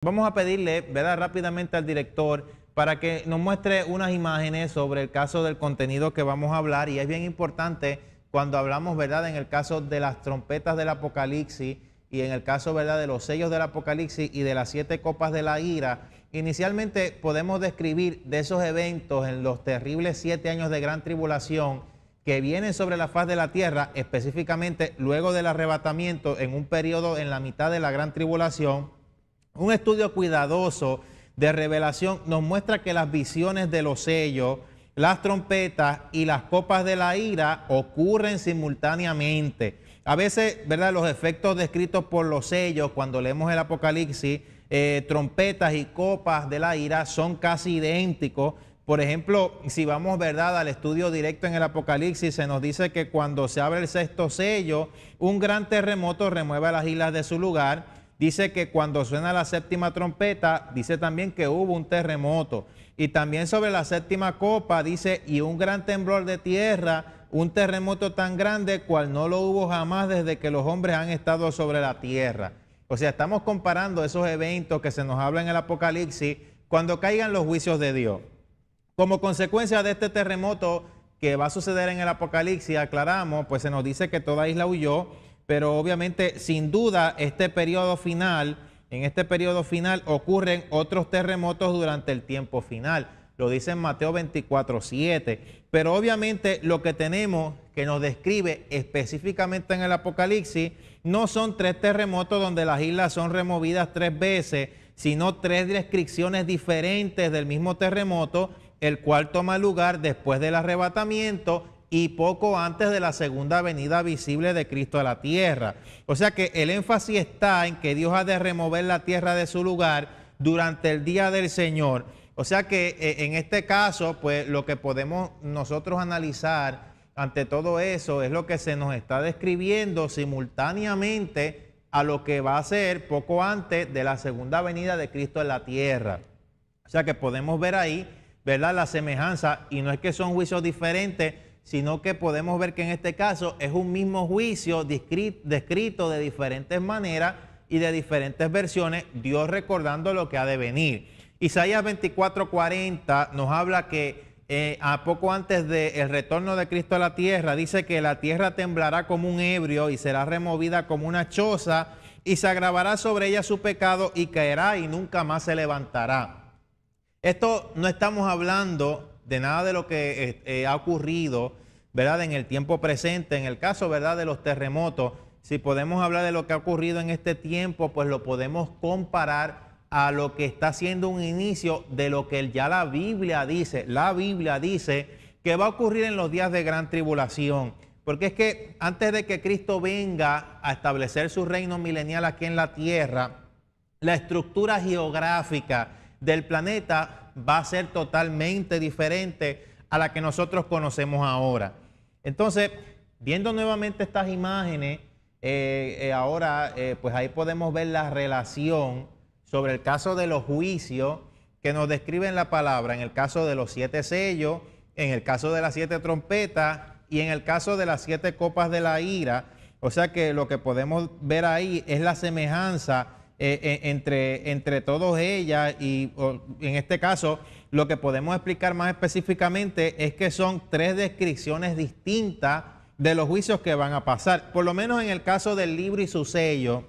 Vamos a pedirle, ¿verdad?, rápidamente al director para que nos muestre unas imágenes sobre el caso del contenido que vamos a hablar. Y es bien importante cuando hablamos, ¿verdad?, en el caso de las trompetas del Apocalipsis y en el caso, ¿verdad?, de los sellos del Apocalipsis y de las 7 copas de la ira. Inicialmente podemos describir de esos eventos en los terribles 7 años de gran tribulación que vienen sobre la faz de la tierra, específicamente luego del arrebatamiento en un periodo en la mitad de la gran tribulación. Un estudio cuidadoso de revelación nos muestra que las visiones de los sellos, las trompetas y las copas de la ira ocurren simultáneamente. A veces, ¿verdad?, los efectos descritos por los sellos, cuando leemos el Apocalipsis, trompetas y copas de la ira son casi idénticos. Por ejemplo, si vamos, ¿verdad?, al estudio directo en el Apocalipsis, se nos dice que cuando se abre el 6º sello, un gran terremoto remueve las islas de su lugar. Dice que cuando suena la 7ª trompeta, dice también que hubo un terremoto. Y también sobre la 7ª copa dice, y un gran temblor de tierra, un terremoto tan grande cual no lo hubo jamás desde que los hombres han estado sobre la tierra. O sea, estamos comparando esos eventos que se nos habla en el Apocalipsis cuando caigan los juicios de Dios. Como consecuencia de este terremoto que va a suceder en el Apocalipsis, aclaramos, pues se nos dice que toda isla huyó. Pero obviamente, sin duda, en este periodo final ocurren otros terremotos durante el tiempo final. Lo dice en Mateo 24:7. Pero obviamente lo que tenemos que nos describe específicamente en el Apocalipsis no son 3 terremotos donde las islas son removidas 3 veces, sino 3 descripciones diferentes del mismo terremoto, el cual toma lugar después del arrebatamiento y poco antes de la segunda venida visible de Cristo a la tierra. O sea que el énfasis está en que Dios ha de remover la tierra de su lugar durante el día del Señor. O sea que en este caso, pues lo que podemos nosotros analizar ante todo eso es lo que se nos está describiendo simultáneamente a lo que va a ser poco antes de la segunda venida de Cristo en la tierra. O sea que podemos ver ahí, ¿verdad?, la semejanza, y no es que son juicios diferentes, sino que podemos ver que en este caso es un mismo juicio descrito de diferentes maneras y de diferentes versiones, Dios recordando lo que ha de venir. Isaías 24:40 nos habla que a poco antes del retorno de Cristo a la tierra, dice que la tierra temblará como un ebrio y será removida como una choza y se agravará sobre ella su pecado y caerá y nunca más se levantará. Esto no estamos hablando de nada de lo que ha ocurrido, ¿verdad?, en el tiempo presente. En el caso, ¿verdad?, de los terremotos, si podemos hablar de lo que ha ocurrido en este tiempo, pues lo podemos comparar a lo que está siendo un inicio de lo que ya la Biblia dice. La Biblia dice que va a ocurrir en los días de gran tribulación. Porque es que antes de que Cristo venga a establecer su reino milenial aquí en la tierra, la estructura geográfica del planeta va a ser totalmente diferente a la que nosotros conocemos ahora. Entonces, viendo nuevamente estas imágenes, pues ahí podemos ver la relación sobre el caso de los juicios que nos describen la palabra, en el caso de los 7 sellos, en el caso de las 7 trompetas y en el caso de las 7 copas de la ira. O sea que lo que podemos ver ahí es la semejanza entre todas ellas, y en este caso lo que podemos explicar más específicamente es que son 3 descripciones distintas de los juicios que van a pasar. Por lo menos en el caso del libro y su sello,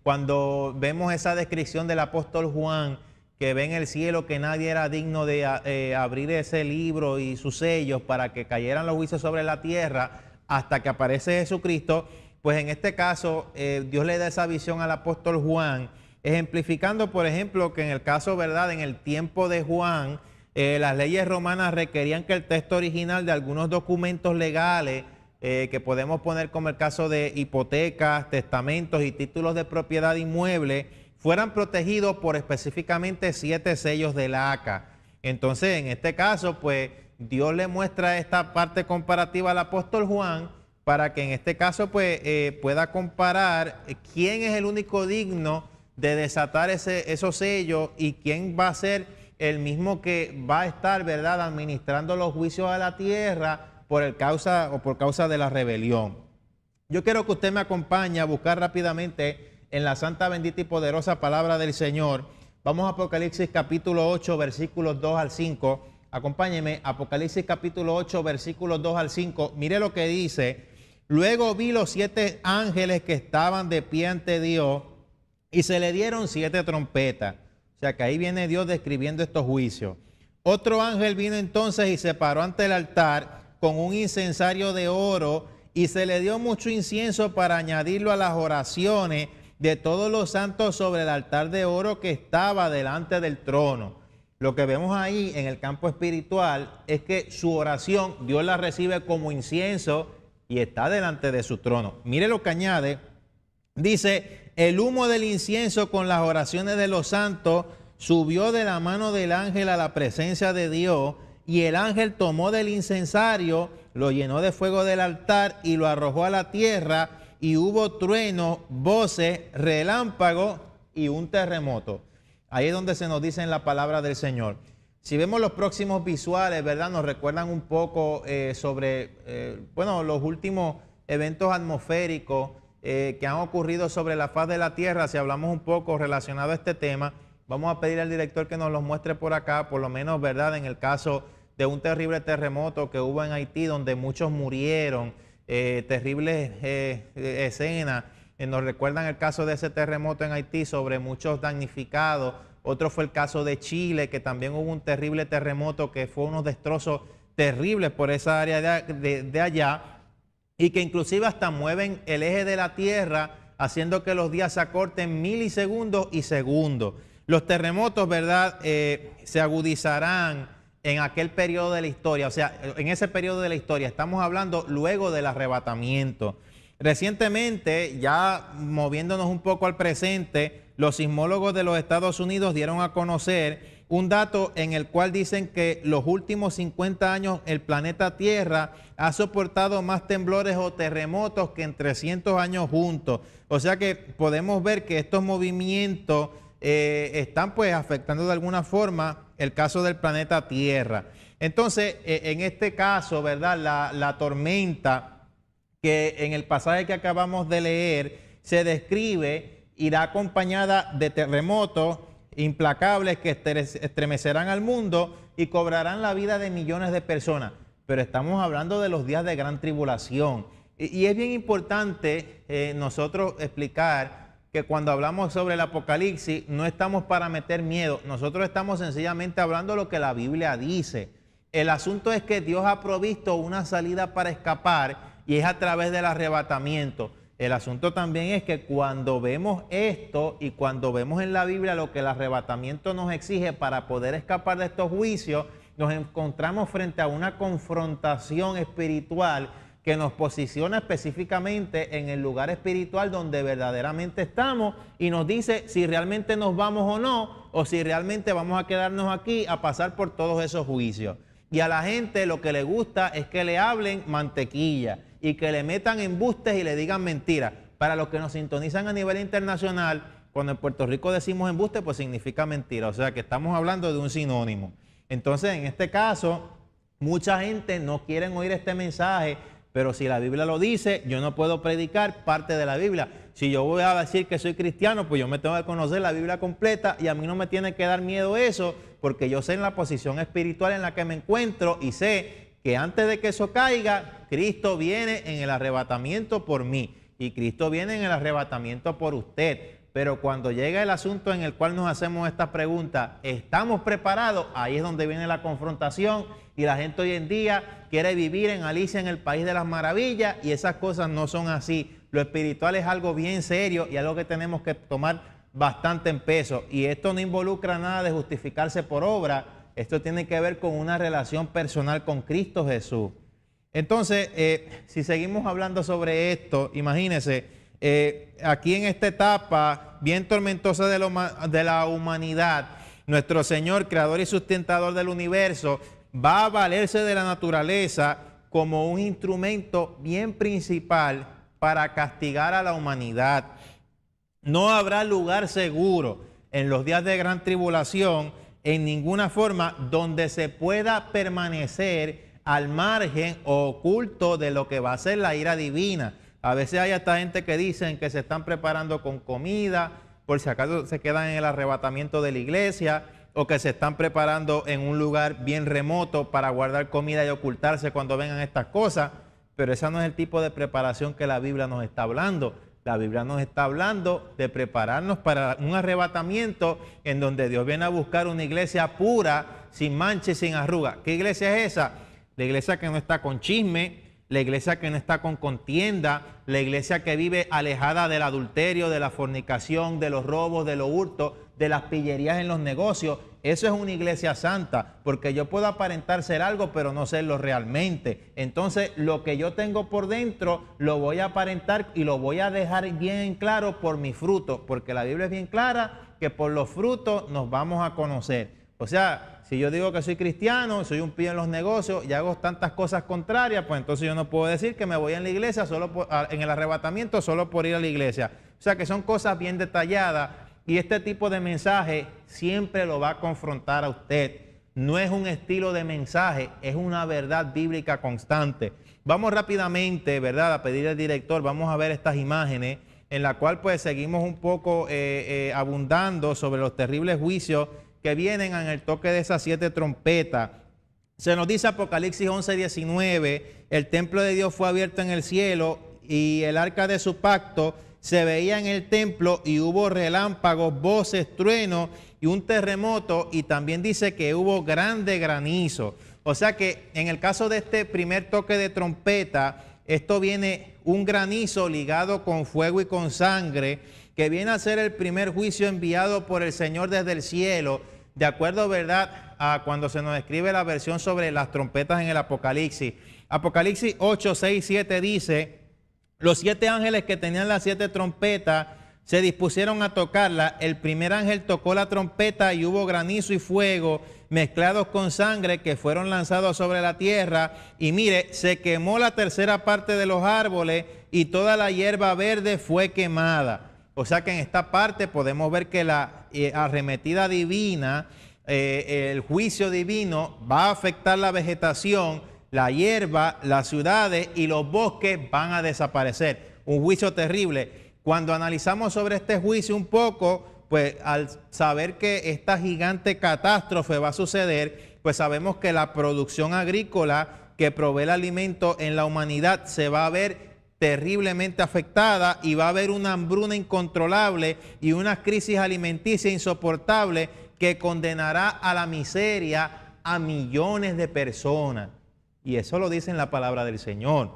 cuando vemos esa descripción del apóstol Juan, que ve en el cielo que nadie era digno de abrir ese libro y sus sellos para que cayeran los juicios sobre la tierra hasta que aparece Jesucristo. Pues en este caso, Dios le da esa visión al apóstol Juan, ejemplificando, por ejemplo, que en el caso, ¿verdad?, en el tiempo de Juan, las leyes romanas requerían que el texto original de algunos documentos legales, que podemos poner como el caso de hipotecas, testamentos y títulos de propiedad inmueble, fueran protegidos por específicamente 7 sellos de laca. Entonces, en este caso, pues, Dios le muestra esta parte comparativa al apóstol Juan, para que en este caso pues pueda comparar quién es el único digno de desatar esos sellos y quién va a ser el mismo que va a estar, ¿verdad?, administrando los juicios a la tierra por causa de la rebelión. Yo quiero que usted me acompañe a buscar rápidamente en la santa, bendita y poderosa palabra del Señor. Vamos a Apocalipsis capítulo 8, versículos 2 al 5. Acompáñenme, Apocalipsis capítulo 8, versículos 2 al 5. Mire lo que dice. Luego vi los 7 ángeles que estaban de pie ante Dios y se le dieron 7 trompetas. O sea que ahí viene Dios describiendo estos juicios. Otro ángel vino entonces y se paró ante el altar con un incensario de oro y se le dio mucho incienso para añadirlo a las oraciones de todos los santos sobre el altar de oro que estaba delante del trono. Lo que vemos ahí en el campo espiritual es que su oración Dios la recibe como incienso y está delante de su trono. Mire lo que añade. Dice, el humo del incienso con las oraciones de los santos subió de la mano del ángel a la presencia de Dios, y el ángel tomó del incensario, lo llenó de fuego del altar y lo arrojó a la tierra, y hubo trueno, voces, relámpagos y un terremoto. Ahí es donde se nos dice en la palabra del Señor. Si vemos los próximos visuales, ¿verdad? Nos recuerdan un poco sobre, los últimos eventos atmosféricos que han ocurrido sobre la faz de la tierra. Si hablamos un poco relacionado a este tema, vamos a pedir al director que nos los muestre por acá, por lo menos, ¿verdad? En el caso de un terrible terremoto que hubo en Haití, donde muchos murieron, terribles escenas. Nos recuerdan el caso de ese terremoto en Haití sobre muchos damnificados. Otro fue el caso de Chile, que también hubo un terrible terremoto que fue unos destrozos terribles por esa área de allá, y que inclusive hasta mueven el eje de la tierra, haciendo que los días se acorten milisegundos y segundos. Los terremotos, ¿verdad?, se agudizarán en aquel periodo de la historia, o sea, en ese periodo de la historia. Estamos hablando luego del arrebatamiento. Recientemente, ya moviéndonos un poco al presente, los sismólogos de los Estados Unidos dieron a conocer un dato en el cual dicen que los últimos 50 años el planeta Tierra ha soportado más temblores o terremotos que en 300 años juntos. O sea que podemos ver que estos movimientos están pues afectando de alguna forma el caso del planeta Tierra. Entonces, en este caso, ¿verdad? La tormenta que en el pasaje que acabamos de leer se describe, irá acompañada de terremotos implacables que estremecerán al mundo y cobrarán la vida de millones de personas. Pero estamos hablando de los días de gran tribulación. Y es bien importante nosotros explicar que cuando hablamos sobre el Apocalipsis no estamos para meter miedo, nosotros estamos sencillamente hablando lo que la Biblia dice. El asunto es que Dios ha provisto una salida para escapar, y es a través del arrebatamiento. El asunto también es que cuando vemos esto y cuando vemos en la Biblia lo que el arrebatamiento nos exige para poder escapar de estos juicios, nos encontramos frente a una confrontación espiritual que nos posiciona específicamente en el lugar espiritual donde verdaderamente estamos, y nos dice si realmente nos vamos o no, o si realmente vamos a quedarnos aquí a pasar por todos esos juicios. Y a la gente lo que le gusta es que le hablen mantequilla y que le metan embustes y le digan mentiras. Para los que nos sintonizan a nivel internacional, cuando en Puerto Rico decimos embuste, pues significa mentira. O sea que estamos hablando de un sinónimo. Entonces, en este caso, mucha gente no quiere oír este mensaje, pero si la Biblia lo dice, yo no puedo predicar parte de la Biblia. Si yo voy a decir que soy cristiano, pues yo me tengo que conocer la Biblia completa, y a mí no me tiene que dar miedo eso, porque yo sé en la posición espiritual en la que me encuentro y sé que antes de que eso caiga, Cristo viene en el arrebatamiento por mí y Cristo viene en el arrebatamiento por usted. Pero cuando llega el asunto en el cual nos hacemos esta pregunta, ¿estamos preparados? Ahí es donde viene la confrontación, y la gente hoy en día quiere vivir en Alicia en el País de las Maravillas, y esas cosas no son así. Lo espiritual es algo bien serio y algo que tenemos que tomar bastante en peso, y esto no involucra nada de justificarse por obra. Esto tiene que ver con una relación personal con Cristo Jesús. Entonces, si seguimos hablando sobre esto, imagínense, aquí en esta etapa bien tormentosa de la humanidad, nuestro Señor, creador y sustentador del universo, va a valerse de la naturaleza como un instrumento bien principal para castigar a la humanidad. No habrá lugar seguro en los días de gran tribulación, en ninguna forma, donde se pueda permanecer al margen o oculto de lo que va a ser la ira divina. A veces hay hasta gente que dicen que se están preparando con comida, por si acaso se quedan en el arrebatamiento de la iglesia, o que se están preparando en un lugar bien remoto para guardar comida y ocultarse cuando vengan estas cosas. Pero ese no es el tipo de preparación que la Biblia nos está hablando. La Biblia nos está hablando de prepararnos para un arrebatamiento en donde Dios viene a buscar una iglesia pura, sin mancha y sin arruga. ¿Qué iglesia es esa? La iglesia que no está con chisme, la iglesia que no está con contienda, la iglesia que vive alejada del adulterio, de la fornicación, de los robos, de los hurtos, de las pillerías en los negocios. Eso es una iglesia santa, porque yo puedo aparentar ser algo, pero no serlo realmente. Entonces, lo que yo tengo por dentro, lo voy a aparentar y lo voy a dejar bien claro por mis frutos, porque la Biblia es bien clara que por los frutos nos vamos a conocer. O sea, si yo digo que soy cristiano, soy un pío en los negocios y hago tantas cosas contrarias, pues entonces yo no puedo decir que me voy en la iglesia en el arrebatamiento solo por ir a la iglesia. O sea, que son cosas bien detalladas. Y este tipo de mensaje siempre lo va a confrontar a usted. No es un estilo de mensaje, es una verdad bíblica constante. Vamos rápidamente, ¿verdad?, a pedir al director, vamos a ver estas imágenes en la cual pues seguimos un poco abundando sobre los terribles juicios que vienen en el toque de esas 7 trompetas. Se nos dice Apocalipsis 11:19, el templo de Dios fue abierto en el cielo y el arca de su pacto se veía en el templo y hubo relámpagos, voces, truenos y un terremoto, y también dice que hubo grande granizo. O sea que en el caso de este primer toque de trompeta, esto viene un granizo ligado con fuego y con sangre, que viene a ser el primer juicio enviado por el Señor desde el cielo, de acuerdo, ¿verdad?, a cuando se nos describe la versión sobre las trompetas en el Apocalipsis. Apocalipsis 8, 6, 7 dice: los 7 ángeles que tenían las 7 trompetas se dispusieron a tocarla. El primer ángel tocó la trompeta y hubo granizo y fuego mezclados con sangre que fueron lanzados sobre la tierra. Y mire, se quemó la tercera parte de los árboles y toda la hierba verde fue quemada. O sea que en esta parte podemos ver que la arremetida divina, el juicio divino va a afectar la vegetación, la hierba, las ciudades y los bosques van a desaparecer. Un juicio terrible. Cuando analizamos sobre este juicio un poco, pues al saber que esta gigante catástrofe va a suceder, pues sabemos que la producción agrícola que provee el alimento en la humanidad se va a ver terriblemente afectada y va a haber una hambruna incontrolable y una crisis alimenticia insoportable que condenará a la miseria a millones de personas. Y eso lo dice en la palabra del Señor.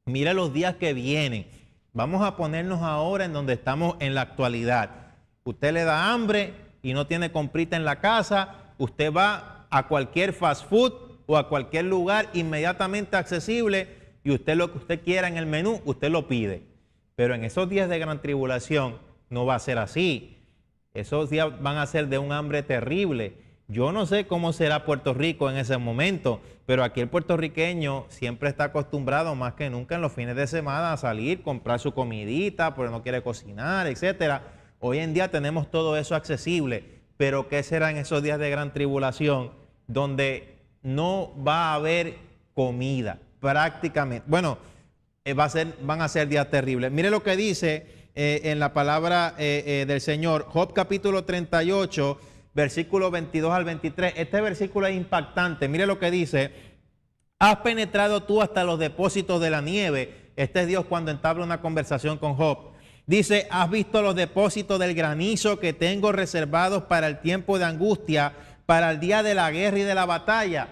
Mira los días que vienen. Vamos a ponernos ahora en donde estamos en la actualidad. Usted le da hambre y no tiene comprita en la casa, usted va a cualquier fast food o a cualquier lugar inmediatamente accesible y usted lo que usted quiera en el menú, usted lo pide. Pero en esos días de gran tribulación no va a ser así. Esos días van a ser de un hambre terrible. Yo no sé cómo será Puerto Rico en ese momento, pero aquí el puertorriqueño siempre está acostumbrado más que nunca en los fines de semana a salir, comprar su comidita, porque no quiere cocinar, etcétera. Hoy en día tenemos todo eso accesible, pero ¿qué será en esos días de gran tribulación donde no va a haber comida prácticamente? Bueno, van a ser días terribles. Mire lo que dice en la palabra del Señor, Job capítulo 38, versículo 22 al 23. Este versículo es impactante. Mire lo que dice: has penetrado tú hasta los depósitos de la nieve. Este es Dios cuando entabla una conversación con Job. Dice: has visto los depósitos del granizo que tengo reservados para el tiempo de angustia, para el día de la guerra y de la batalla.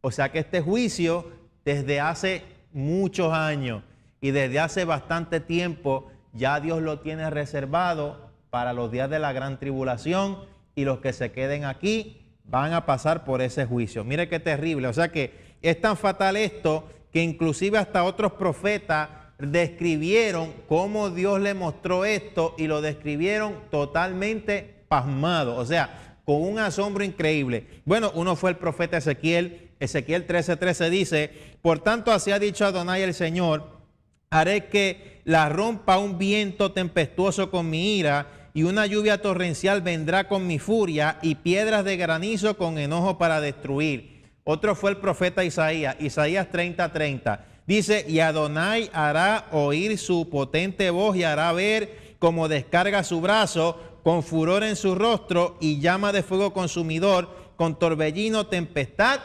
O sea que este juicio desde hace muchos años y desde hace bastante tiempo ya Dios lo tiene reservado para los días de la gran tribulación, y los que se queden aquí van a pasar por ese juicio. Mire qué terrible. O sea que es tan fatal esto que inclusive hasta otros profetas describieron cómo Dios le mostró esto y lo describieron totalmente pasmado, o sea, con un asombro increíble. Bueno, uno fue el profeta Ezequiel. Ezequiel 13:13 dice: por tanto así ha dicho Adonai el Señor, haré que la rompa un viento tempestuoso con mi ira, y una lluvia torrencial vendrá con mi furia, y piedras de granizo con enojo para destruir. Otro fue el profeta Isaías, Isaías 30:30. Dice, y Adonai hará oír su potente voz y hará ver como descarga su brazo, con furor en su rostro y llama de fuego consumidor, con torbellino, tempestad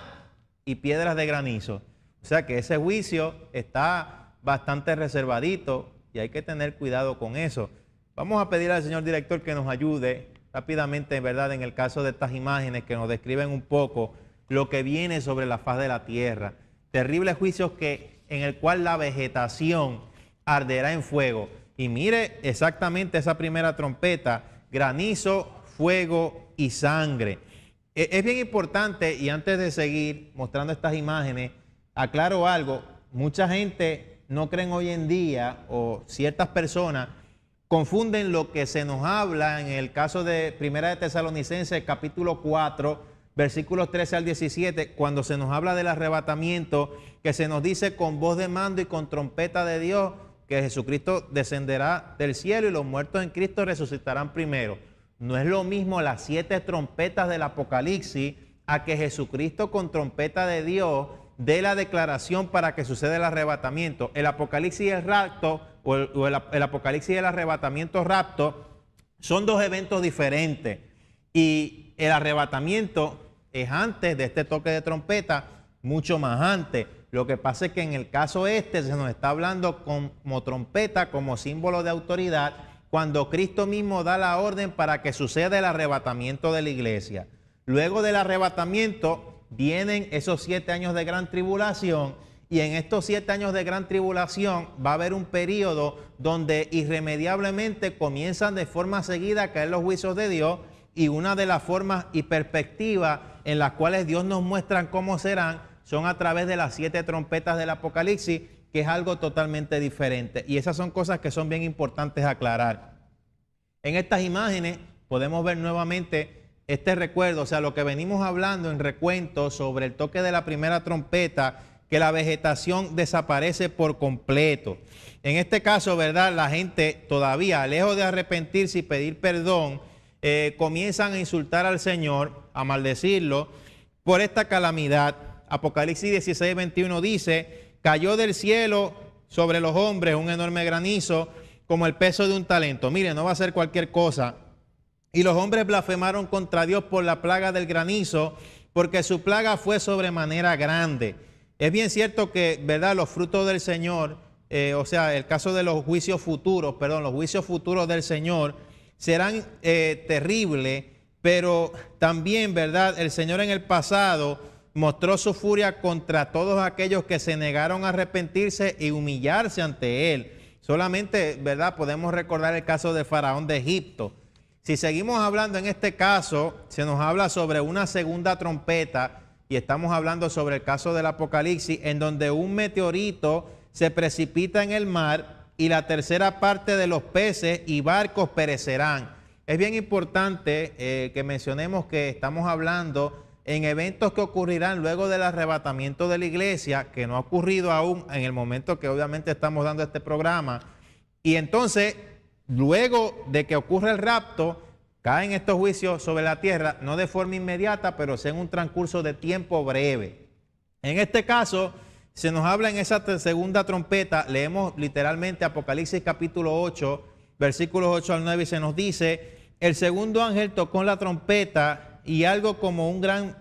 y piedras de granizo. O sea que ese juicio está bastante reservadito y hay que tener cuidado con eso. Vamos a pedir al señor director que nos ayude rápidamente, ¿verdad?, en el caso de estas imágenes que nos describen un poco lo que viene sobre la faz de la tierra. Terribles juicios en el cual la vegetación arderá en fuego. Y mire exactamente esa primera trompeta: granizo, fuego y sangre. Es bien importante, y antes de seguir mostrando estas imágenes, aclaro algo. Mucha gente no creen hoy en día, o ciertas personas confunden lo que se nos habla en el caso de Primera de Tesalonicenses, capítulo 4, versículos 13 al 17, cuando se nos habla del arrebatamiento, que se nos dice con voz de mando y con trompeta de Dios, que Jesucristo descenderá del cielo y los muertos en Cristo resucitarán primero. No es lo mismo las 7 trompetas del Apocalipsis a que Jesucristo con trompeta de Dios dé la declaración para que suceda el arrebatamiento. El Apocalipsis y el rapto, el Apocalipsis y el arrebatamiento rapto, son dos eventos diferentes. Y el arrebatamiento es antes de este toque de trompeta, mucho más antes. Lo que pasa es que en el caso se nos está hablando como trompeta, como símbolo de autoridad, cuando Cristo mismo da la orden para que suceda el arrebatamiento de la iglesia. Luego del arrebatamiento vienen esos 7 años de gran tribulación, y en estos 7 años de gran tribulación va a haber un periodo donde irremediablemente comienzan de forma seguida a caer los juicios de Dios, y una de las formas y perspectivas en las cuales Dios nos muestra cómo serán son a través de las 7 trompetas del Apocalipsis, que es algo totalmente diferente. Y esas son cosas que son bien importantes aclarar. En estas imágenes podemos ver nuevamente este recuerdo, o sea, lo que venimos hablando en recuento sobre el toque de la primera trompeta, que la vegetación desaparece por completo. En este caso, ¿verdad?, la gente todavía, lejos de arrepentirse y pedir perdón, comienzan a insultar al Señor, a maldecirlo por esta calamidad. Apocalipsis 16, 21 dice, cayó del cielo sobre los hombres un enorme granizo como el peso de un talento. Mire, no va a ser cualquier cosa. Y los hombres blasfemaron contra Dios por la plaga del granizo, porque su plaga fue sobremanera grande. Es bien cierto que, ¿verdad?, los frutos del Señor, o sea, el caso de los juicios futuros, los juicios futuros del Señor serán terribles, pero también, ¿verdad?, el Señor en el pasado mostró su furia contra todos aquellos que se negaron a arrepentirse y humillarse ante Él. Solamente, ¿verdad?, podemos recordar el caso del faraón de Egipto. Si seguimos hablando en este caso, se nos habla sobre una segunda trompeta, y estamos hablando sobre el caso del Apocalipsis, en donde un meteorito se precipita en el mar y la tercera parte de los peces y barcos perecerán. Es bien importante que mencionemos que estamos hablando en eventos que ocurrirán luego del arrebatamiento de la iglesia, que no ha ocurrido aún en el momento que obviamente estamos dando este programa. Y entonces, luego de que ocurre el rapto, caen estos juicios sobre la tierra, no de forma inmediata, pero sí en un transcurso de tiempo breve. En este caso, se nos habla en esa segunda trompeta, leemos literalmente Apocalipsis capítulo 8, versículos 8 al 9, y se nos dice, el segundo ángel tocó la trompeta y algo como un gran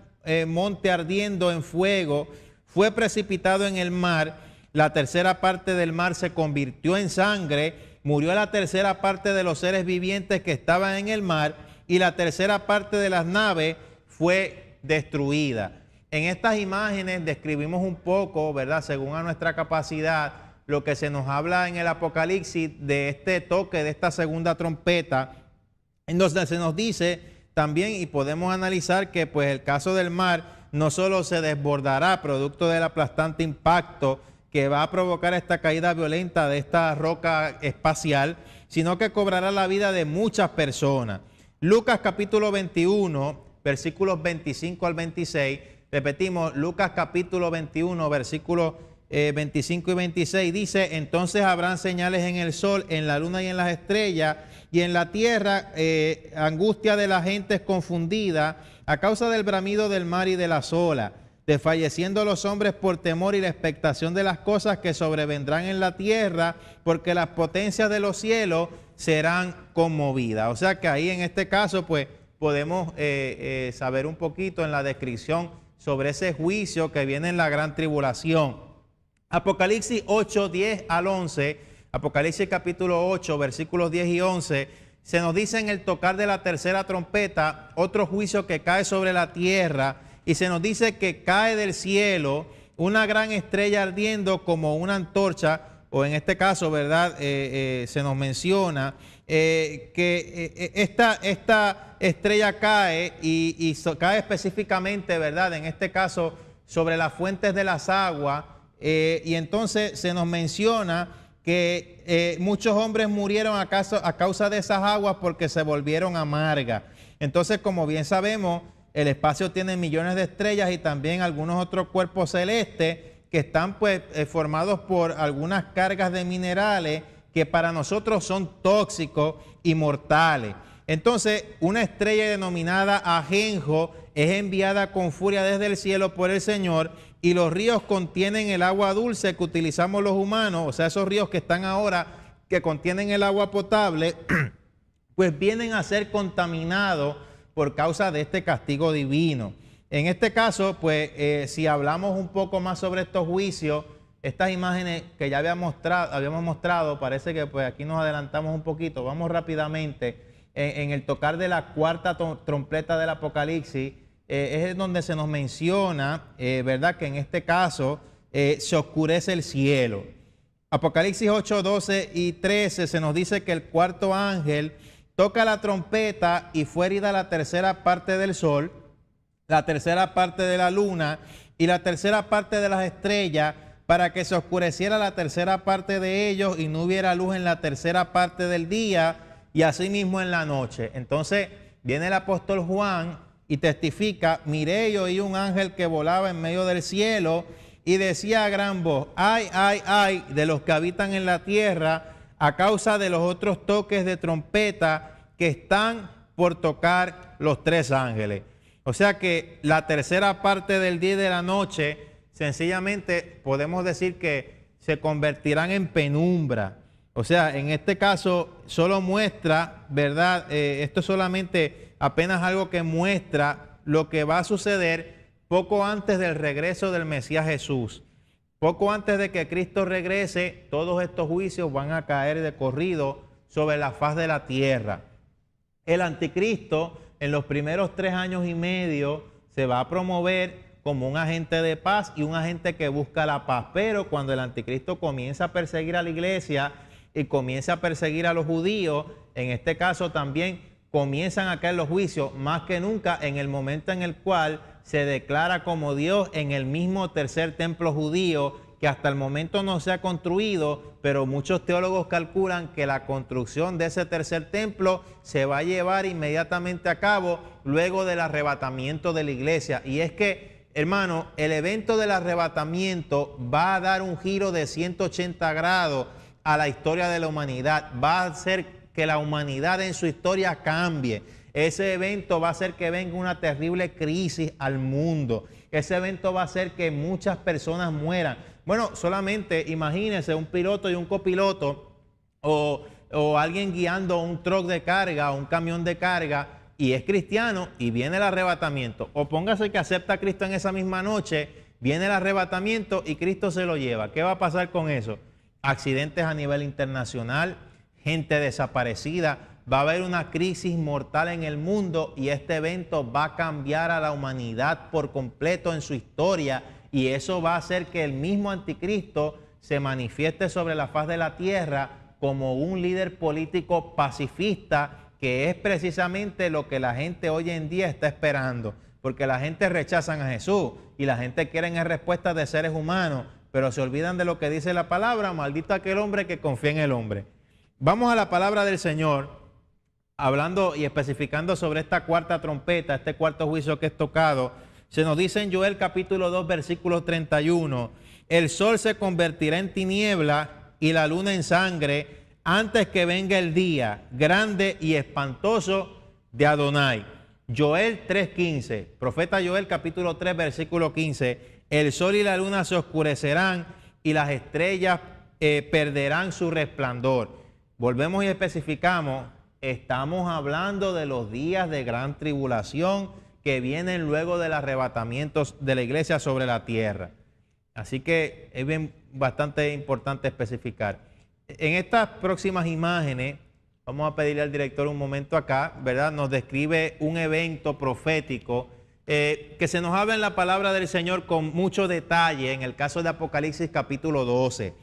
monte ardiendo en fuego fue precipitado en el mar. La tercera parte del mar se convirtió en sangre, murió la tercera parte de los seres vivientes que estaban en el mar y la tercera parte de las naves fue destruida. En estas imágenes describimos un poco, ¿verdad?, según a nuestra capacidad, lo que se nos habla en el Apocalipsis de este toque, de esta segunda trompeta, en donde se nos dice también, y podemos analizar que pues el caso del mar no solo se desbordará producto del aplastante impacto que va a provocar esta caída violenta de esta roca espacial, sino que cobrará la vida de muchas personas. Lucas capítulo 21, versículos 25 al 26, repetimos, Lucas capítulo 21, versículos 25 y 26, dice, entonces habrán señales en el sol, en la luna y en las estrellas, y en la tierra angustia de la gente confundida a causa del bramido del mar y de las olas. desfalleciendo los hombres por temor y la expectación de las cosas que sobrevendrán en la tierra, porque las potencias de los cielos serán conmovidas. O sea que ahí en este caso pues podemos saber un poquito en la descripción sobre ese juicio que viene en la gran tribulación. Apocalipsis 8, 10 al 11, Apocalipsis capítulo 8, versículos 10 y 11, se nos dice en el tocar de la tercera trompeta, otro juicio que cae sobre la tierra, y se nos dice que cae del cielo una gran estrella ardiendo como una antorcha, o en este caso, ¿verdad? Se nos menciona que esta estrella cae y cae específicamente, ¿verdad? En este caso, sobre las fuentes de las aguas, y entonces se nos menciona que muchos hombres murieron a causa de esas aguas porque se volvieron amargas. Entonces, como bien sabemos, el espacio tiene millones de estrellas y también algunos otros cuerpos celestes que están pues formados por algunas cargas de minerales que para nosotros son tóxicos y mortales. Entonces, una estrella denominada Ajenjo es enviada con furia desde el cielo por el Señor, y los ríos contienen el agua dulce que utilizamos los humanos, o sea, esos ríos que están ahora, que contienen el agua potable, pues vienen a ser contaminados por causa de este castigo divino. En este caso, pues, si hablamos un poco más sobre estos juicios, estas imágenes que ya habíamos mostrado, parece que pues aquí nos adelantamos un poquito, vamos rápidamente, en el tocar de la cuarta trompeta del Apocalipsis, es donde se nos menciona, ¿verdad?, que en este caso se oscurece el cielo. Apocalipsis 8, 12 y 13 se nos dice que el cuarto ángel toca la trompeta y fue herida la tercera parte del sol, la tercera parte de la luna y la tercera parte de las estrellas, para que se oscureciera la tercera parte de ellos y no hubiera luz en la tercera parte del día y asimismo en la noche. Entonces viene el apóstol Juan y testifica: miré y oí un ángel que volaba en medio del cielo y decía a gran voz: ay, ay, ay de los que habitan en la tierra a causa de los otros toques de trompeta que están por tocar los tres ángeles. O sea que la tercera parte del día y de la noche, sencillamente podemos decir que se convertirán en penumbra. O sea, en este caso solo muestra, ¿verdad? Esto es solamente apenas algo que muestra lo que va a suceder poco antes del regreso del Mesías Jesús. Poco antes de que Cristo regrese, todos estos juicios van a caer de corrido sobre la faz de la tierra. El anticristo en los primeros 3 años y medio se va a promover como un agente de paz y un agente que busca la paz. Pero cuando el anticristo comienza a perseguir a la iglesia y comienza a perseguir a los judíos, en este caso también comienzan a caer los juicios más que nunca en el momento en el cual se declara como Dios en el mismo tercer templo judío, que hasta el momento no se ha construido, pero muchos teólogos calculan que la construcción de ese tercer templo se va a llevar inmediatamente a cabo luego del arrebatamiento de la iglesia. Y es que, hermano, el evento del arrebatamiento va a dar un giro de 180 grados a la historia de la humanidad. Va a hacer que la humanidad en su historia cambie. Ese evento va a hacer que venga una terrible crisis al mundo. Ese evento va a hacer que muchas personas mueran. Bueno, solamente imagínense un piloto y un copiloto o alguien guiando un truck de carga o un camión de carga y es cristiano y viene el arrebatamiento. O póngase que acepta a Cristo en esa misma noche, viene el arrebatamiento y Cristo se lo lleva. ¿Qué va a pasar con eso? Accidentes a nivel internacional, gente desaparecida, va a haber una crisis mortal en el mundo y este evento va a cambiar a la humanidad por completo en su historia, y eso va a hacer que el mismo anticristo se manifieste sobre la faz de la tierra como un líder político pacifista, que es precisamente lo que la gente hoy en día está esperando, porque la gente rechazan a Jesús y la gente quiere respuestas de seres humanos, pero se olvidan de lo que dice la palabra: maldito aquel hombre que confía en el hombre. Vamos a la palabra del Señor, hablando y especificando sobre esta cuarta trompeta, este cuarto juicio que es tocado. Se nos dice en Joel capítulo 2, versículo 31, el sol se convertirá en tiniebla y la luna en sangre antes que venga el día grande y espantoso de Adonai. Joel 3:15, profeta Joel capítulo 3 versículo 15, el sol y la luna se oscurecerán y las estrellas perderán su resplandor. Volvemos y especificamos, estamos hablando de los días de gran tribulación que vienen luego del arrebatamiento de la iglesia sobre la tierra. Así que es bastante importante especificar. En estas próximas imágenes, vamos a pedirle al director un momento acá, ¿verdad? Nos describe un evento profético que se nos habla en la palabra del Señor con mucho detalle en el caso de Apocalipsis capítulo 12.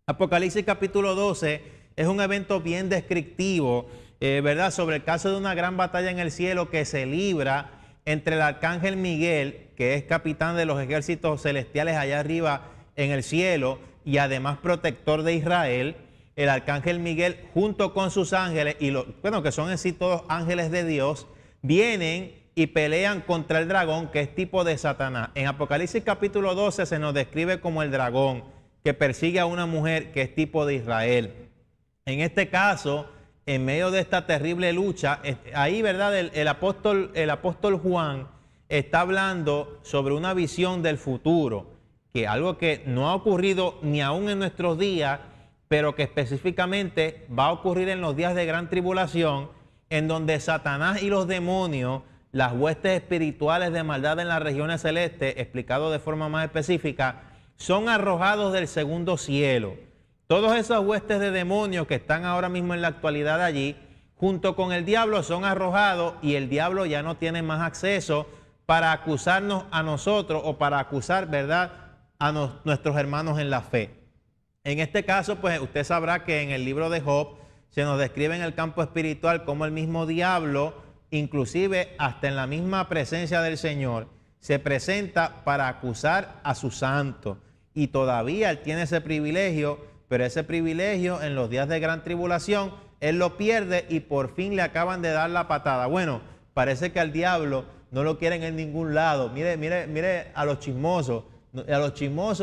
Apocalipsis capítulo 12 es un evento bien descriptivo, ¿verdad? Sobre el caso de una gran batalla en el cielo que se libra entre el arcángel Miguel, que es capitán de los ejércitos celestiales allá arriba en el cielo y además protector de Israel. El arcángel Miguel junto con sus ángeles, que son en sí todos ángeles de Dios, vienen y pelean contra el dragón, que es tipo de Satanás. En Apocalipsis capítulo 12 se nos describe como el dragón que persigue a una mujer que es tipo de Israel. En este caso, en medio de esta terrible lucha, ahí, ¿verdad? El apóstol Juan está hablando sobre una visión del futuro, que algo que no ha ocurrido ni aún en nuestros días, pero que específicamente va a ocurrir en los días de gran tribulación, en donde Satanás y los demonios, las huestes espirituales de maldad en las regiones celestes, explicado de forma más específica, son arrojados del segundo cielo. Todas esas huestes de demonios que están ahora mismo en la actualidad allí, junto con el diablo, son arrojados y el diablo ya no tiene más acceso para acusarnos a nosotros o para acusar, ¿verdad?, a nuestros hermanos en la fe. En este caso, pues usted sabrá que en el libro de Job se nos describe en el campo espiritual cómo el mismo diablo, inclusive hasta en la misma presencia del Señor, se presenta para acusar a sus santos. Y todavía él tiene ese privilegio, pero ese privilegio en los días de gran tribulación, él lo pierde y por fin le acaban de dar la patada. Bueno, parece que al diablo no lo quieren en ningún lado. Mire a los chismosos,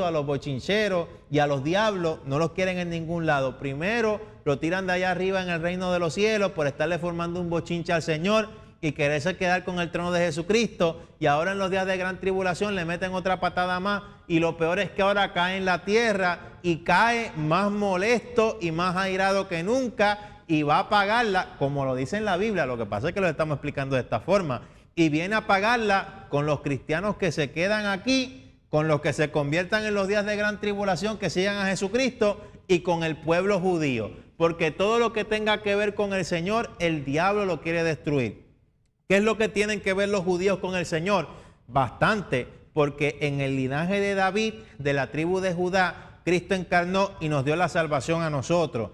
a los bochincheros y a los diablos no los quieren en ningún lado. Primero lo tiran de allá arriba en el reino de los cielos por estarle formando un bochinche al Señor y quererse quedar con el trono de Jesucristo, y ahora en los días de gran tribulación le meten otra patada más, y lo peor es que ahora cae en la tierra y cae más molesto y más airado que nunca y va a pagarla, como lo dice en la Biblia. Lo que pasa es que lo estamos explicando de esta forma, y viene a pagarla con los cristianos que se quedan aquí, con los que se conviertan en los días de gran tribulación, que sigan a Jesucristo, y con el pueblo judío, porque todo lo que tenga que ver con el Señor, el diablo lo quiere destruir. ¿Qué es lo que tienen que ver los judíos con el Señor? Bastante, porque en el linaje de David, de la tribu de Judá, Cristo encarnó y nos dio la salvación a nosotros.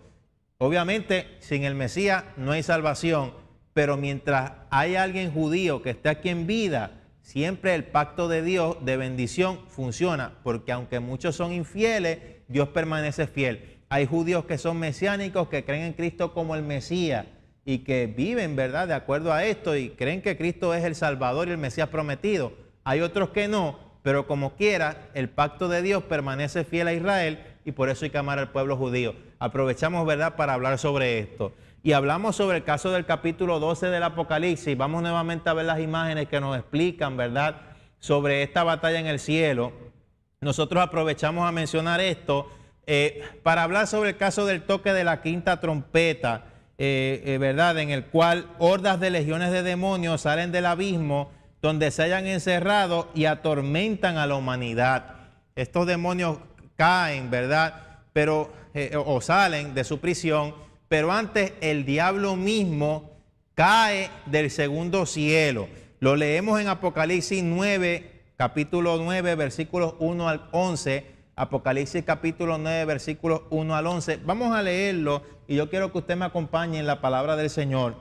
Obviamente, sin el Mesías no hay salvación, pero mientras hay alguien judío que esté aquí en vida, siempre el pacto de Dios de bendición funciona, porque aunque muchos son infieles, Dios permanece fiel. Hay judíos que son mesiánicos, que creen en Cristo como el Mesías, y que viven, ¿verdad?, de acuerdo a esto y creen que Cristo es el Salvador y el Mesías prometido. Hay otros que no, pero como quiera, el pacto de Dios permanece fiel a Israel y por eso hay que amar al pueblo judío. Aprovechamos, ¿verdad?, para hablar sobre esto. Y hablamos sobre el caso del capítulo 12 del Apocalipsis. Vamos nuevamente a ver las imágenes que nos explican, ¿verdad?, sobre esta batalla en el cielo. Nosotros aprovechamos a mencionar esto para hablar sobre el caso del toque de la quinta trompeta. ¿Verdad?, en el cual hordas de legiones de demonios salen del abismo donde se hayan encerrado y atormentan a la humanidad. Estos demonios caen, ¿verdad?, pero o salen de su prisión, pero antes el diablo mismo cae del segundo cielo. Lo leemos en Apocalipsis 9, capítulo 9, versículos 1 al 11. Apocalipsis capítulo 9, versículos 1 al 11. Vamos a leerlo y yo quiero que usted me acompañe en la palabra del Señor.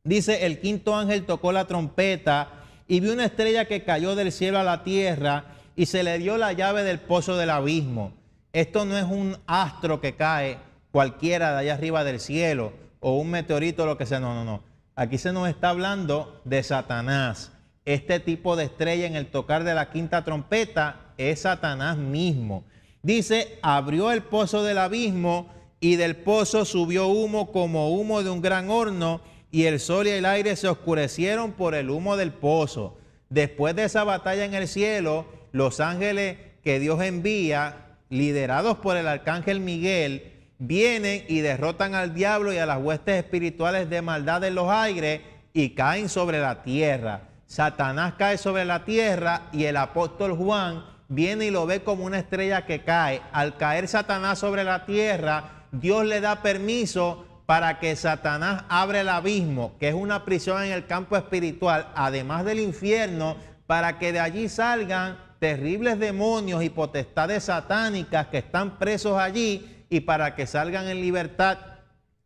Dice: el quinto ángel tocó la trompeta y vi una estrella que cayó del cielo a la tierra y se le dio la llave del pozo del abismo. Esto no es un astro que cae cualquiera de allá arriba del cielo o un meteorito o lo que sea. No. Aquí se nos está hablando de Satanás. Este tipo de estrella en el tocar de la quinta trompeta es Satanás mismo. Dice: abrió el pozo del abismo y del pozo subió humo como humo de un gran horno y el sol y el aire se oscurecieron por el humo del pozo. Después de esa batalla en el cielo, los ángeles que Dios envía, liderados por el arcángel Miguel, vienen y derrotan al diablo y a las huestes espirituales de maldad en los aires y caen sobre la tierra. Satanás cae sobre la tierra y el apóstol Juan viene y lo ve como una estrella que cae. Al caer Satanás sobre la tierra, Dios le da permiso para que Satanás abra el abismo, que es una prisión en el campo espiritual, además del infierno, para que de allí salgan terribles demonios y potestades satánicas que están presos allí y para que salgan en libertad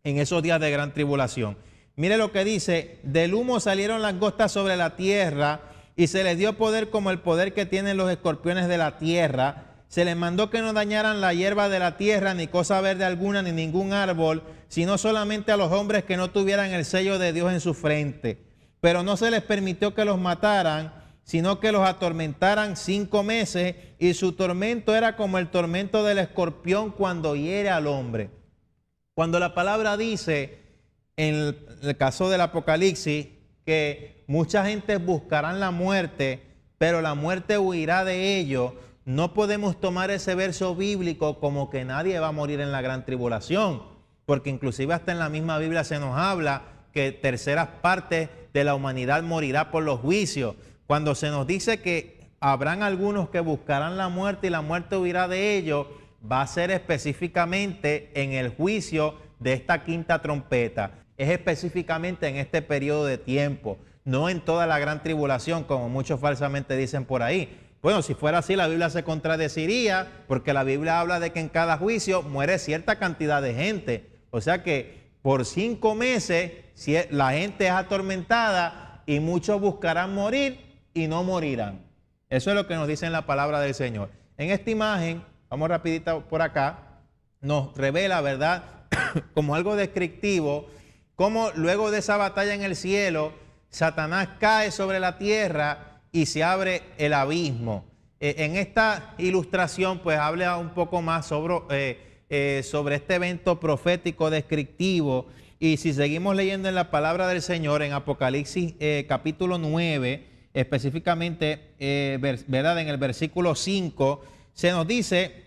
en esos días de gran tribulación. Mire lo que dice: del humo salieron langostas sobre la tierra y se les dio poder como el poder que tienen los escorpiones de la tierra. Se les mandó que no dañaran la hierba de la tierra, ni cosa verde alguna, ni ningún árbol, sino solamente a los hombres que no tuvieran el sello de Dios en su frente. Pero no se les permitió que los mataran, sino que los atormentaran 5 meses, y su tormento era como el tormento del escorpión cuando hiere al hombre. Cuando la palabra dice, en el caso del Apocalipsis, que mucha gente buscarán la muerte, pero la muerte huirá de ellos, no podemos tomar ese verso bíblico como que nadie va a morir en la gran tribulación, porque inclusive hasta en la misma Biblia se nos habla que terceras partes de la humanidad morirá por los juicios. Cuando se nos dice que habrán algunos que buscarán la muerte y la muerte huirá de ellos, va a ser específicamente en el juicio de esta quinta trompeta. Es específicamente en este periodo de tiempo, no en toda la gran tribulación, como muchos falsamente dicen por ahí. Bueno, si fuera así, la Biblia se contradeciría, porque la Biblia habla de que en cada juicio muere cierta cantidad de gente. O sea que por 5 meses la gente es atormentada y muchos buscarán morir y no morirán. Eso es lo que nos dice en la palabra del Señor. En esta imagen, vamos rapidito por acá, nos revela, ¿verdad?, como algo descriptivo, cómo luego de esa batalla en el cielo, Satanás cae sobre la tierra y se abre el abismo. En esta ilustración, pues habla un poco más sobre este evento profético descriptivo. Y si seguimos leyendo en la palabra del Señor, en Apocalipsis capítulo 9, específicamente, ¿verdad?, en el versículo 5, se nos dice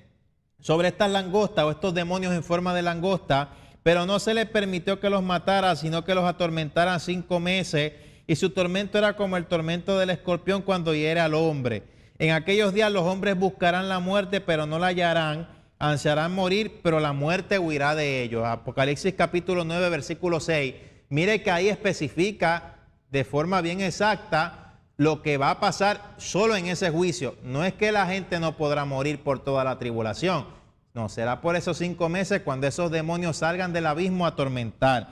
sobre estas langostas o estos demonios en forma de langosta: pero no se les permitió que los matara, sino que los atormentaran 5 meses, y su tormento era como el tormento del escorpión cuando hiere al hombre. En aquellos días los hombres buscarán la muerte, pero no la hallarán, ansiarán morir, pero la muerte huirá de ellos. Apocalipsis capítulo 9, versículo 6. Mire que ahí especifica de forma bien exacta lo que va a pasar solo en ese juicio. No es que la gente no podrá morir por toda la tribulación. No, será por esos 5 meses cuando esos demonios salgan del abismo a atormentar.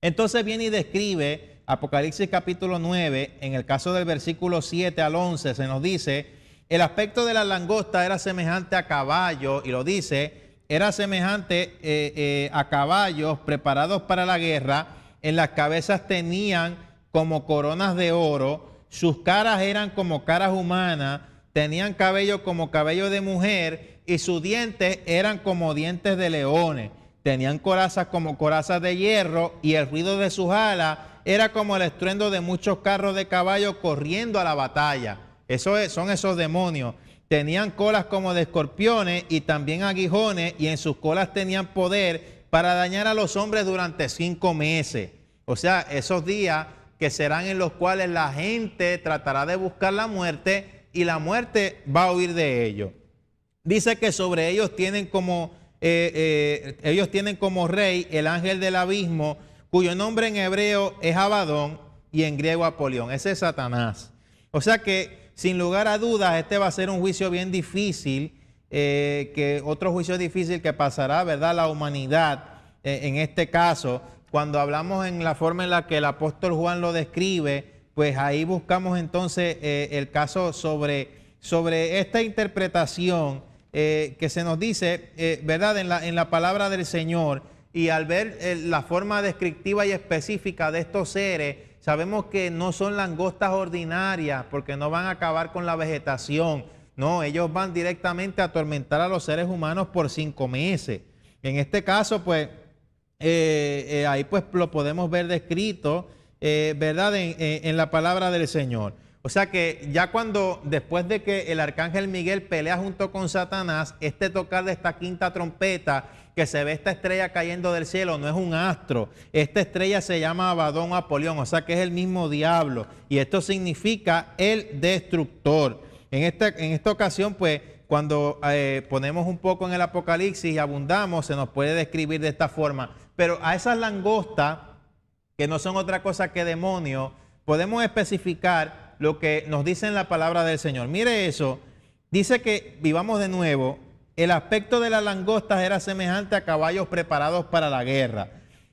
Entonces viene y describe Apocalipsis capítulo 9, en el caso del versículo 7 al 11, se nos dice: el aspecto de la langosta era semejante a caballo, y lo dice, era semejante a caballos preparados para la guerra. En las cabezas tenían como coronas de oro, sus caras eran como caras humanas, tenían cabello como cabello de mujer, y sus dientes eran como dientes de leones. Tenían corazas como corazas de hierro, y el ruido de sus alas era como el estruendo de muchos carros de caballo corriendo a la batalla. Son esos demonios. Tenían colas como de escorpiones y también aguijones, y en sus colas tenían poder para dañar a los hombres durante 5 meses. O sea, esos días que serán en los cuales la gente tratará de buscar la muerte y la muerte va a huir de ellos. Dice que sobre ellos tienen como rey el ángel del abismo, cuyo nombre en hebreo es Abadón y en griego Apolión. Ese es Satanás. O sea que, sin lugar a dudas, este va a ser un juicio bien difícil, que otro juicio difícil que pasará, ¿verdad?, la humanidad. En este caso, cuando hablamos en la forma en la que el apóstol Juan lo describe, pues ahí buscamos entonces el caso sobre esta interpretación que se nos dice, ¿verdad?, en la palabra del Señor. Y al ver la forma descriptiva y específica de estos seres, sabemos que no son langostas ordinarias, porque no van a acabar con la vegetación. No, ellos van directamente a atormentar a los seres humanos por 5 meses. En este caso, pues, ahí pues lo podemos ver descrito, ¿verdad? En la palabra del Señor. O sea que ya después de que el arcángel Miguel pelea junto con Satanás, este tocar de esta quinta trompeta, que se ve esta estrella cayendo del cielo, no es un astro. Esta estrella se llama Abadón Apolión, o sea que es el mismo diablo. Y esto significa el destructor. En esta ocasión, pues, cuando ponemos un poco en el Apocalipsis y abundamos, se nos puede describir de esta forma. Pero a esas langostas, que no son otra cosa que demonios, podemos especificar lo que nos dice en la palabra del Señor. Mire eso, dice que, vivamos de nuevo, el aspecto de las langostas era semejante a caballos preparados para la guerra.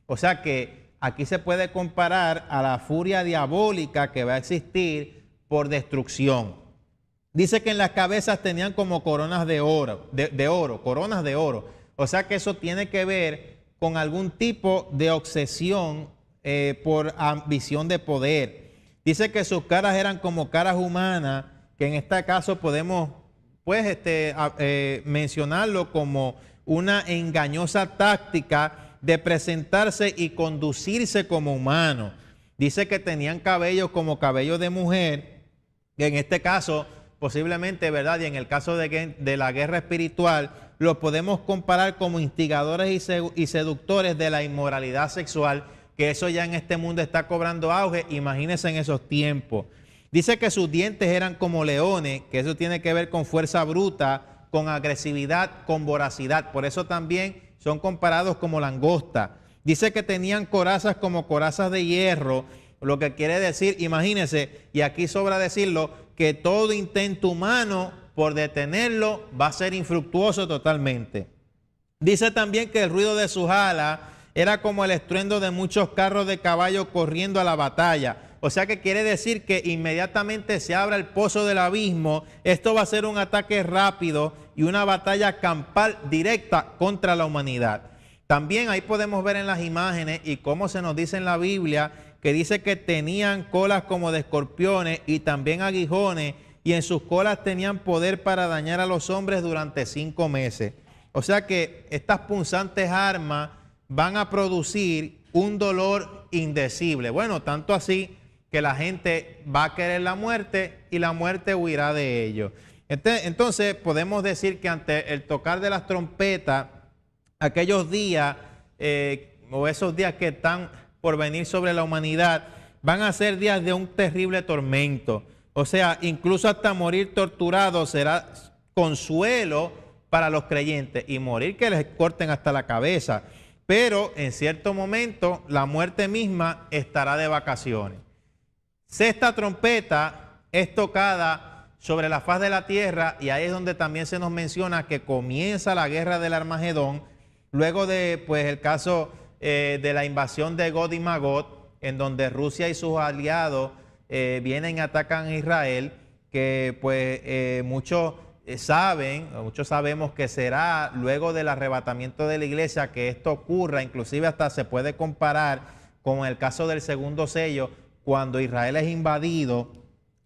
O sea que aquí se puede comparar a la furia diabólica que va a existir por destrucción. Dice que en las cabezas tenían como coronas de oro, coronas de oro. O sea que eso tiene que ver con algún tipo de obsesión por ambición de poder. Dice que sus caras eran como caras humanas, que en este caso podemos pues mencionarlo como una engañosa táctica de presentarse y conducirse como humano. Dice que tenían cabellos como cabello de mujer, que en este caso posiblemente, ¿verdad? Y en el caso de la guerra espiritual, los podemos comparar como instigadores y seductores de la inmoralidad sexual, que eso ya en este mundo está cobrando auge. Imagínense en esos tiempos. Dice que sus dientes eran como leones, que eso tiene que ver con fuerza bruta, con agresividad, con voracidad. Por eso también son comparados como langosta. Dice que tenían corazas como corazas de hierro, lo que quiere decir, imagínense, y aquí sobra decirlo, que todo intento humano por detenerlo va a ser infructuoso totalmente. Dice también que el ruido de sus alas era como el estruendo de muchos carros de caballo corriendo a la batalla. O sea que quiere decir que inmediatamente se abra el pozo del abismo, esto va a ser un ataque rápido y una batalla campal directa contra la humanidad. También ahí podemos ver en las imágenes y cómo se nos dice en la Biblia, que dice que tenían colas como de escorpiones y también aguijones, y en sus colas tenían poder para dañar a los hombres durante 5 meses. O sea que estas punzantes armas van a producir un dolor indecible. Bueno, tanto así que la gente va a querer la muerte y la muerte huirá de ellos. Entonces podemos decir que ante el tocar de las trompetas, aquellos días o esos días que están por venir sobre la humanidad, van a ser días de un terrible tormento. O sea, incluso hasta morir torturado será consuelo para los creyentes, y morir que les corten hasta la cabeza. Pero en cierto momento la muerte misma estará de vacaciones. Sexta trompeta es tocada sobre la faz de la tierra, y ahí es donde también se nos menciona que comienza la guerra del Armagedón, luego de pues el caso de la invasión de Gog y Magog, en donde Rusia y sus aliados vienen y atacan a Israel, que pues muchos sabemos que será luego del arrebatamiento de la iglesia que esto ocurra. Inclusive hasta se puede comparar con el caso del segundo sello, cuando Israel es invadido.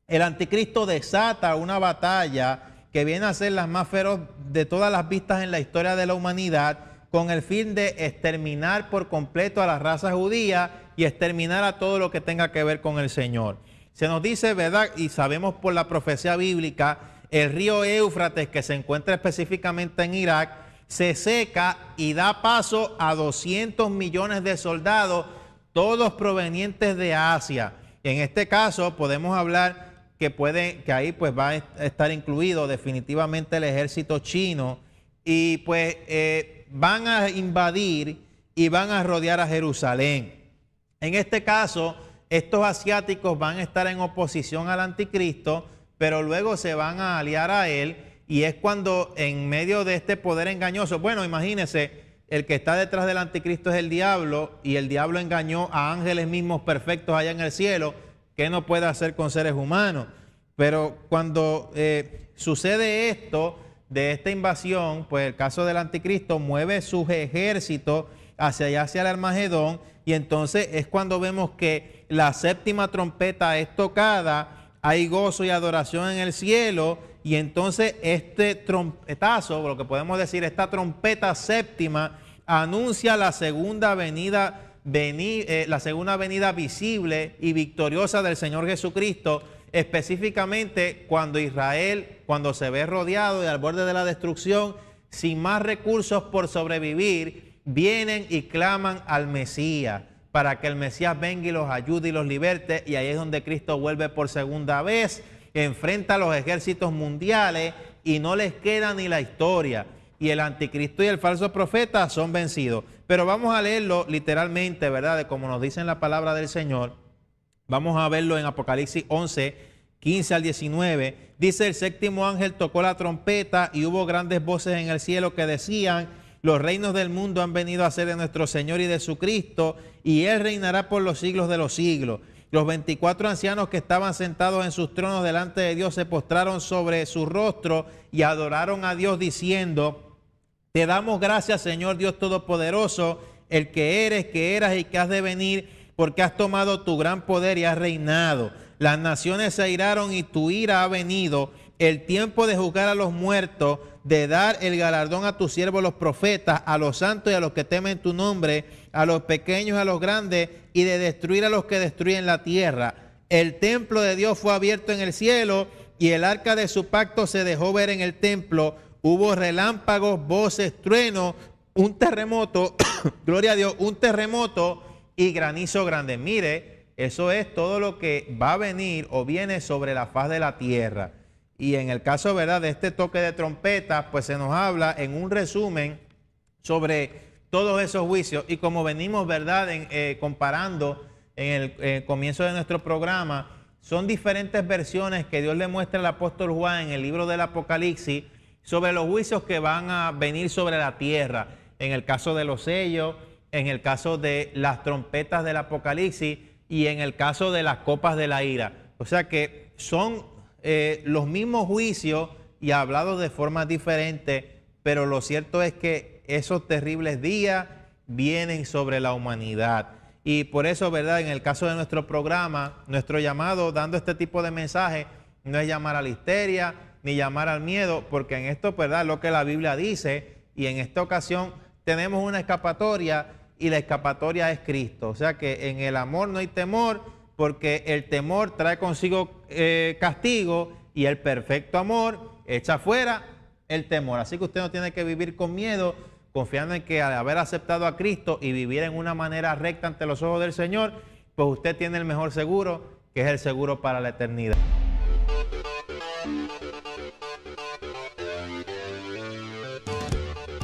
El anticristo desata una batalla que viene a ser la más feroz de todas las vistas en la historia de la humanidad, con el fin de exterminar por completo a la raza judía y exterminar a todo lo que tenga que ver con el Señor. Se nos dice, ¿verdad? Y sabemos por la profecía bíblica, el río Éufrates, que se encuentra específicamente en Irak, se seca y da paso a 200 millones de soldados, todos provenientes de Asia. En este caso podemos hablar que ahí pues va a estar incluido definitivamente el ejército chino, y pues van a invadir y van a rodear a Jerusalén. En este caso, estos asiáticos van a estar en oposición al anticristo, pero luego se van a aliar a él, y es cuando en medio de este poder engañoso, bueno, imagínense, el que está detrás del anticristo es el diablo, y el diablo engañó a ángeles mismos perfectos allá en el cielo. ¿Qué no puede hacer con seres humanos? Pero cuando sucede esto, de esta invasión, pues el caso del anticristo mueve sus ejércitos hacia allá, hacia el Armagedón, y entonces es cuando vemos que la séptima trompeta es tocada, hay gozo y adoración en el cielo, y entonces este trompetazo, lo que podemos decir, esta trompeta séptima, anuncia la segunda venida, la segunda venida visible y victoriosa del Señor Jesucristo, específicamente cuando Israel, cuando se ve rodeado y al borde de la destrucción, sin más recursos por sobrevivir, vienen y claman al Mesías, para que el Mesías venga y los ayude y los liberte, y ahí es donde Cristo vuelve por segunda vez, enfrenta a los ejércitos mundiales y no les queda ni la historia, y el anticristo y el falso profeta son vencidos. Pero vamos a leerlo literalmente, ¿verdad? De como nos dice en la palabra del Señor. Vamos a verlo en Apocalipsis 11, 15 al 19. Dice: el séptimo ángel tocó la trompeta y hubo grandes voces en el cielo que decían: los reinos del mundo han venido a ser de nuestro Señor y de su Cristo, y Él reinará por los siglos de los siglos. Los 24 ancianos que estaban sentados en sus tronos delante de Dios se postraron sobre su rostro y adoraron a Dios diciendo: te damos gracias, Señor Dios Todopoderoso, el que eres, que eras y que has de venir, porque has tomado tu gran poder y has reinado. Las naciones se airaron y tu ira ha venido. El tiempo de juzgar a los muertos, de dar el galardón a tus siervos los profetas, a los santos y a los que temen tu nombre, a los pequeños y a los grandes, y de destruir a los que destruyen la tierra. El templo de Dios fue abierto en el cielo, y el arca de su pacto se dejó ver en el templo. Hubo relámpagos, voces, truenos, un terremoto, gloria a Dios, un terremoto y granizo grande. Mire, eso es todo lo que va a venir o viene sobre la faz de la tierra. Y en el caso, ¿verdad?, de este toque de trompeta, pues se nos habla en un resumen sobre todos esos juicios. Y como venimos, ¿verdad?, comparando en el comienzo de nuestro programa, son diferentes versiones que Dios le muestra al apóstol Juan en el libro del Apocalipsis sobre los juicios que van a venir sobre la tierra. En el caso de los sellos, en el caso de las trompetas del Apocalipsis y en el caso de las copas de la ira. O sea que son los mismos juicios y hablados de formas diferentes, pero lo cierto es que esos terribles días vienen sobre la humanidad. Y por eso, ¿verdad?, en el caso de nuestro programa, nuestro llamado dando este tipo de mensajes no es llamar a la histeria ni llamar al miedo, porque en esto, ¿verdad?, lo que la Biblia dice, y en esta ocasión tenemos una escapatoria, y la escapatoria es Cristo. O sea que en el amor no hay temor, porque el temor trae consigo castigo, y el perfecto amor echa fuera el temor. Así que usted no tiene que vivir con miedo, confiando en que al haber aceptado a Cristo y vivir en una manera recta ante los ojos del Señor, pues usted tiene el mejor seguro, que es el seguro para la eternidad.